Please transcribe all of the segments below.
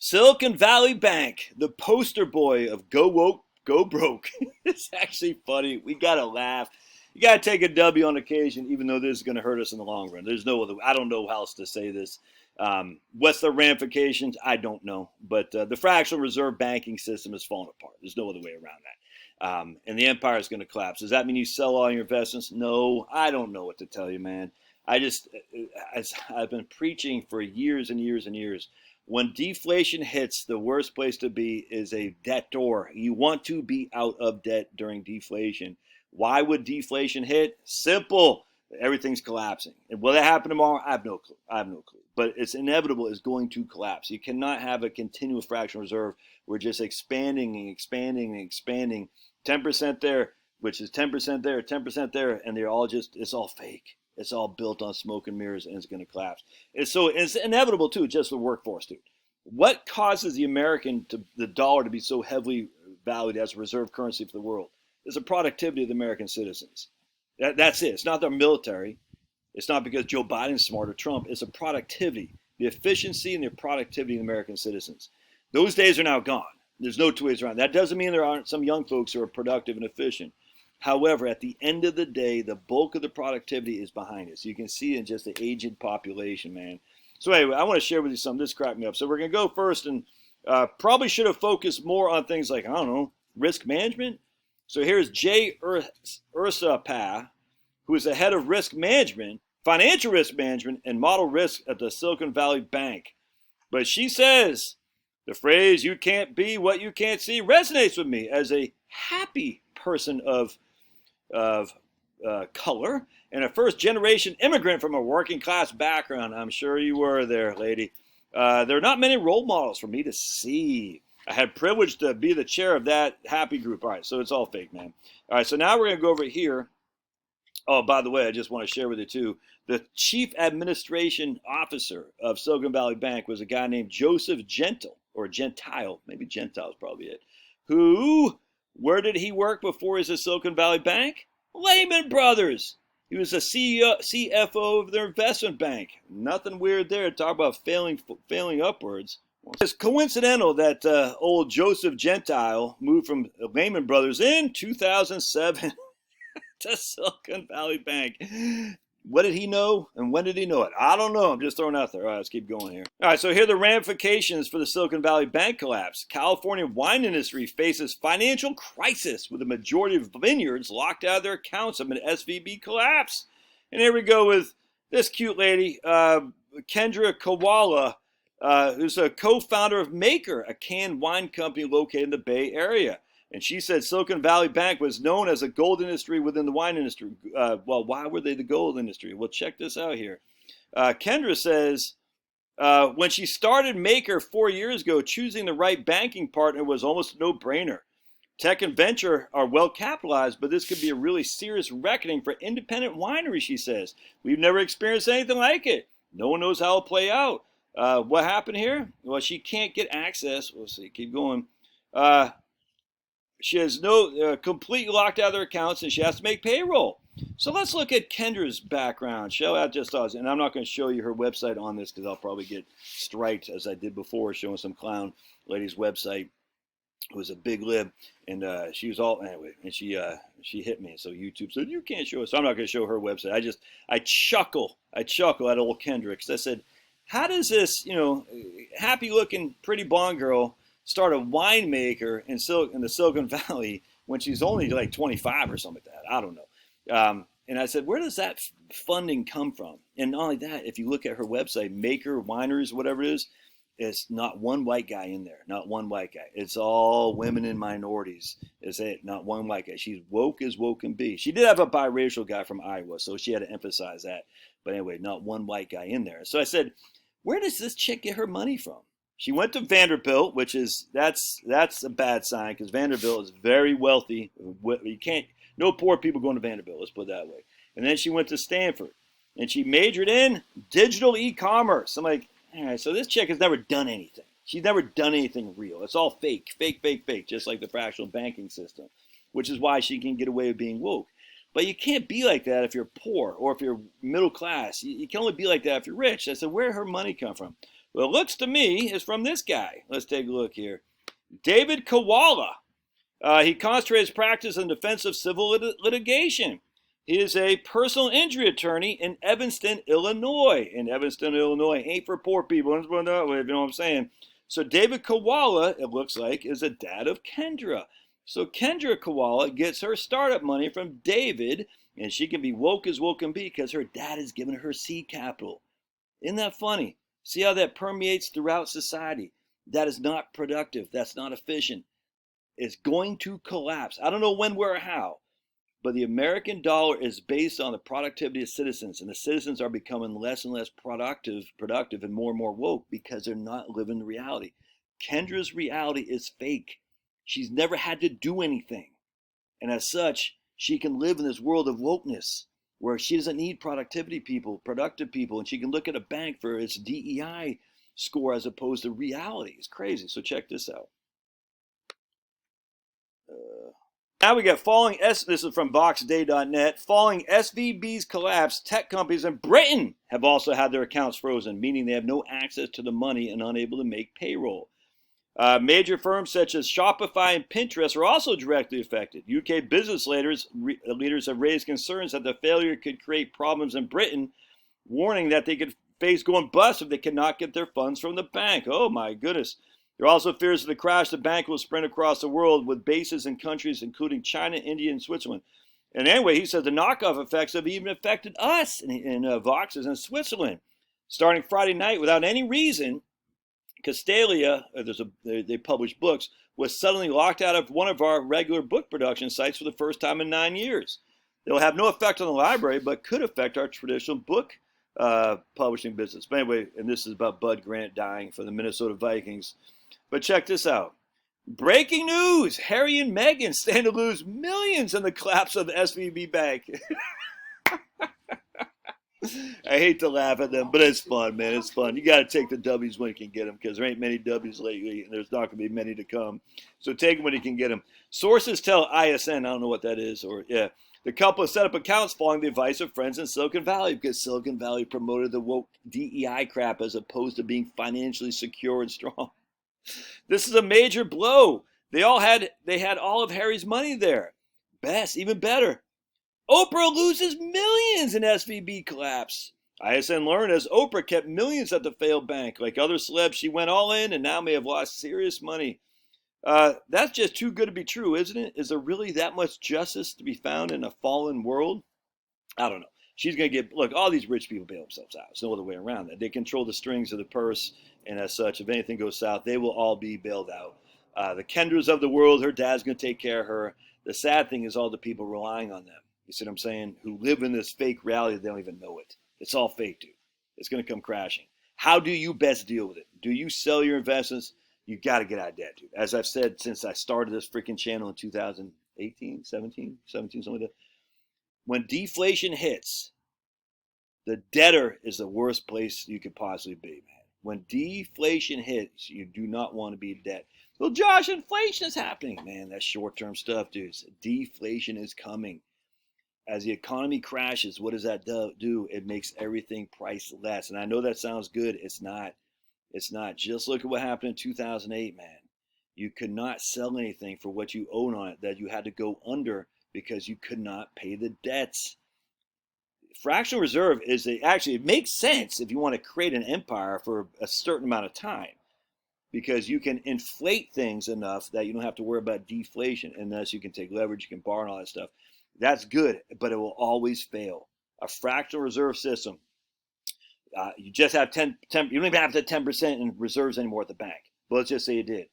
Silicon Valley Bank, the poster boy of go woke, go broke. It's actually funny. We gotta laugh. You gotta take a W on occasion, even though this is gonna hurt us in the long run. There's no other. I don't know how else to say this. What's the ramifications? I don't know. But the fractional reserve banking system is falling apart. There's no other way around that. And the empire is going to collapse. Does that mean you sell all your investments? No, I don't know what to tell you, man. I've been preaching for years and years and years. When deflation hits, the worst place to be is a debtor. You want to be out of debt during deflation. Why would deflation hit? Simple. Everything's collapsing. And will that happen tomorrow? I have no clue. But it's inevitable. It's going to collapse. You cannot have a continuous fractional reserve. We're just expanding and expanding and expanding. 10% there, which is 10% there, 10% there, and they're all it's all fake. It's all built on smoke and mirrors, and it's going to collapse. It's inevitable too, just the workforce, dude. What causes the dollar to be so heavily valued as a reserve currency for the world? Is the productivity of the American citizens. That's it. It's not their military. It's not because Joe Biden's smart or Trump. It's the productivity, the efficiency and the productivity of the American citizens. Those days are now gone. There's no two ways around. That doesn't mean there aren't some young folks who are productive and efficient. However, at the end of the day, the bulk of the productivity is behind us. You can see in just the aged population, man. So anyway, I want to share with you something. This cracked me up. So we're going to go first and probably should have focused more on things like, I don't know, risk management. So here's Jay Ursapah, who is the head of risk management, financial risk management, and model risk at the Silicon Valley Bank. But she says, the phrase, you can't be what you can't see, resonates with me as a happy person of color and a first-generation immigrant from a working-class background. I'm sure you were there, lady. There are not many role models for me to see. I had privilege to be the chair of that happy group. All right, so it's all fake, man. All right, so now we're going to go over here. Oh, by the way, I just want to share with you, too. The chief administration officer of Silicon Valley Bank was a guy named Joseph Gentile, maybe Gentile is probably it, where did he work before he was at Silicon Valley Bank? Lehman Brothers. He was a CFO of their investment bank. Nothing weird there. Talk about failing upwards. It's coincidental that old Joseph Gentile moved from Lehman Brothers in 2007 to Silicon Valley Bank. What did he know and when did he know it? I don't know. I'm just throwing it out there. All right, let's keep going here. All right, so here are the ramifications for the Silicon Valley Bank collapse. California wine industry faces financial crisis with the majority of vineyards locked out of their accounts amid SVB collapse. And here we go with this cute lady, Kendra Koala, who's a co-founder of Maker, a canned wine company located in the Bay Area. And she said Silicon Valley Bank was known as a gold industry within the wine industry. Well, why were they the gold industry? Well, check this out here. Kendra says, when she started Maker 4 years ago, choosing the right banking partner was almost a no-brainer. Tech and venture are well capitalized, but this could be a really serious reckoning for independent wineries, she says. We've never experienced anything like it. No one knows how it'll play out. What happened here? Well, she can't get access. We'll see. Keep going. She has completely locked out of their accounts, and she has to make payroll. So let's look at Kendra's background. Show out just us, and I'm not going to show you her website on this because I'll probably get striked as I did before, showing some clown lady's website. It was a big lib, and she was all anyway, and she hit me. So YouTube said you can't show us. So I'm not going to show her website. I chuckle at old Kendra because I said, how does this happy-looking pretty blonde girl start a winemaker in the Silicon Valley when she's only like 25 or something like that? I don't know. And I said, where does that funding come from? And not only that, if you look at her website, Maker, Wineries, whatever it is, it's not one white guy in there. Not one white guy. It's all women and minorities. Is it? Not one white guy. She's woke as woke can be. She did have a biracial guy from Iowa, so she had to emphasize that. But anyway, not one white guy in there. So I said, where does this chick get her money from? She went to Vanderbilt, that's a bad sign because Vanderbilt is very wealthy. No poor people going to Vanderbilt, let's put it that way. And then she went to Stanford, and she majored in digital e-commerce. I'm like, all right, so this chick has never done anything. She's never done anything real. It's all fake, just like the fractional banking system, which is why she can get away with being woke. But you can't be like that if you're poor or if you're middle class. You can only be like that if you're rich. I said, where did her money come from? Well, it looks to me is from this guy. Let's take a look here. David Koala. He concentrates practice in defense of civil litigation. He is a personal injury attorney in Evanston, Illinois. And Evanston, Illinois ain't for poor people. You know what I'm saying? So David Koala, it looks like, is a dad of Kendra. So Kendra Koala gets her startup money from David, and she can be woke as woke can be because her dad has given her seed capital. Isn't that funny? See how that permeates throughout society? That is not productive. That's not efficient. It's going to collapse. I don't know when, where, or how, but the American dollar is based on the productivity of citizens, and the citizens are becoming less and less productive and more woke because they're not living the reality. Kendra's reality is fake. She's never had to do anything, and as such, she can live in this world of wokeness where she doesn't need productive people, and she can look at a bank for its DEI score as opposed to reality. It's crazy. So check this out. Now we got this is from boxday.net. Following SVB's collapse, tech companies in Britain have also had their accounts frozen, meaning they have no access to the money and unable to make payroll. Major firms such as Shopify and Pinterest are also directly affected. UK business leaders have raised concerns that the failure could create problems in Britain, warning that they could face going bust if they cannot get their funds from the bank. Oh my goodness. There are also fears that the crash of the bank will spread across the world with bases in countries including China, India, and Switzerland. And anyway, he says the knockoff effects have even affected us in Voxes in Switzerland. Starting Friday night, without any reason, Castalia, they publish books, was suddenly locked out of one of our regular book production sites for the first time in 9 years. They will have no effect on the library, but could affect our traditional book publishing business. But anyway, and this is about Bud Grant dying for the Minnesota Vikings. But check this out. Breaking news! Harry and Meghan stand to lose millions in the collapse of the SVB Bank. I hate to laugh at them, but it's fun, man. It's fun. You got to take the W's when you can get them because there ain't many W's lately, and there's not going to be many to come. So take them when you can get them. Sources tell ISN, I don't know what that is, the couple set up accounts following the advice of friends in Silicon Valley because Silicon Valley promoted the woke DEI crap as opposed to being financially secure and strong. This is a major blow. They had all of Harry's money there. Even better. Oprah loses millions in SVB collapse. ISN learned as Oprah kept millions at the failed bank. Like other celebs, she went all in and now may have lost serious money. That's just too good to be true, isn't it? Is there really that much justice to be found in a fallen world? I don't know. She's going to look, all these rich people bail themselves out. There's no other way around that. They control the strings of the purse, and as such, if anything goes south, they will all be bailed out. The Kendras of the world, her dad's going to take care of her. The sad thing is all the people relying on them, you see what I'm saying, who live in this fake reality, they don't even know it. It's all fake, dude. It's going to come crashing. How do you best deal with it? Do you sell your investments? You got to get out of debt, dude. As I've said since I started this freaking channel in 2018, 17, something like that. When deflation hits, the debtor is the worst place you could possibly be, man. When deflation hits, you do not want to be in debt. Well, Josh, inflation is happening. Man, that's short-term stuff, dudes. Deflation is coming. As the economy crashes, what does that do? It makes everything priced less. And I know that sounds good. It's not. It's not. Just look at what happened in 2008, man. You could not sell anything for what you own on it, that you had to go under because you could not pay the debts. Fractional reserve it makes sense if you want to create an empire for a certain amount of time, because you can inflate things enough that you don't have to worry about deflation, and thus you can take leverage, you can borrow and all that stuff. That's good, but it will always fail. A fractional reserve system, you just have 10, you don't even have to 10% in reserves anymore at the bank. But let's just say you did.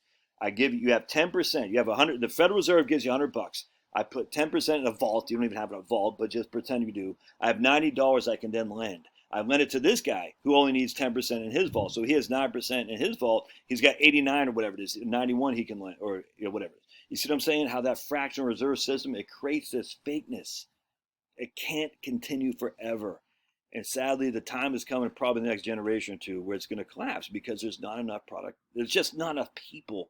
You have 10%. You have 100. The Federal Reserve gives you $100. I put 10% in a vault. You don't even have a vault, but just pretend you do. I have $90 I can then lend. I lend it to this guy who only needs 10% in his vault. So he has 9% in his vault. He's got 89 or whatever it is, 91 he can lend, or whatever. You see what I'm saying? How that fractional reserve system, it creates this fakeness. It can't continue forever. And sadly, the time is coming, probably the next generation or two, where it's going to collapse because there's not enough product. There's just not enough people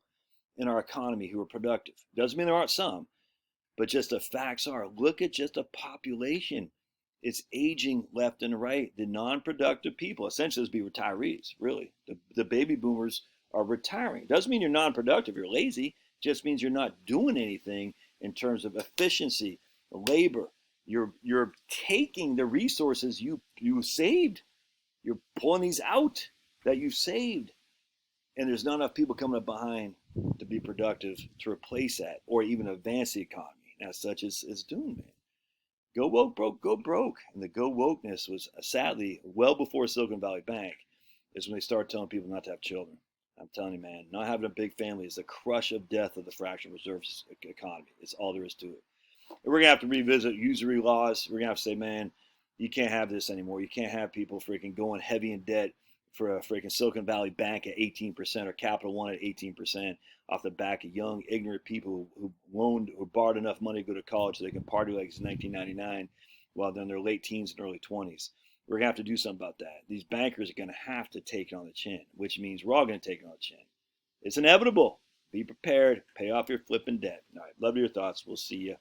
in our economy who are productive. Doesn't mean there aren't some. But just the facts are, look at just the population. It's aging left and right. The non-productive people, essentially, those be retirees. Really, the baby boomers are retiring. Doesn't mean you're non-productive. You're lazy. It just means you're not doing anything in terms of efficiency, labor. You're taking the resources you saved. You're pulling these out that you saved, and there's not enough people coming up behind to be productive to replace that or even advance the economy. And as such, is doomed, man. Go woke, broke, go broke. And the go wokeness was sadly well before Silicon Valley Bank is when they started telling people not to have children. I'm telling you, man, not having a big family is the crush of death of the fractional reserves economy. It's all there is to it. And we're going to have to revisit usury laws. We're going to have to say, man, you can't have this anymore. You can't have people freaking going heavy in debt for a freaking Silicon Valley Bank at 18% or Capital One at 18% off the back of young, ignorant people who borrowed enough money to go to college so they can party like it's 1999 while they're in their late teens and early 20s. We're going to have to do something about that. These bankers are going to have to take it on the chin, which means we're all going to take it on the chin. It's inevitable. Be prepared. Pay off your flipping debt. All right. Love your thoughts. We'll see you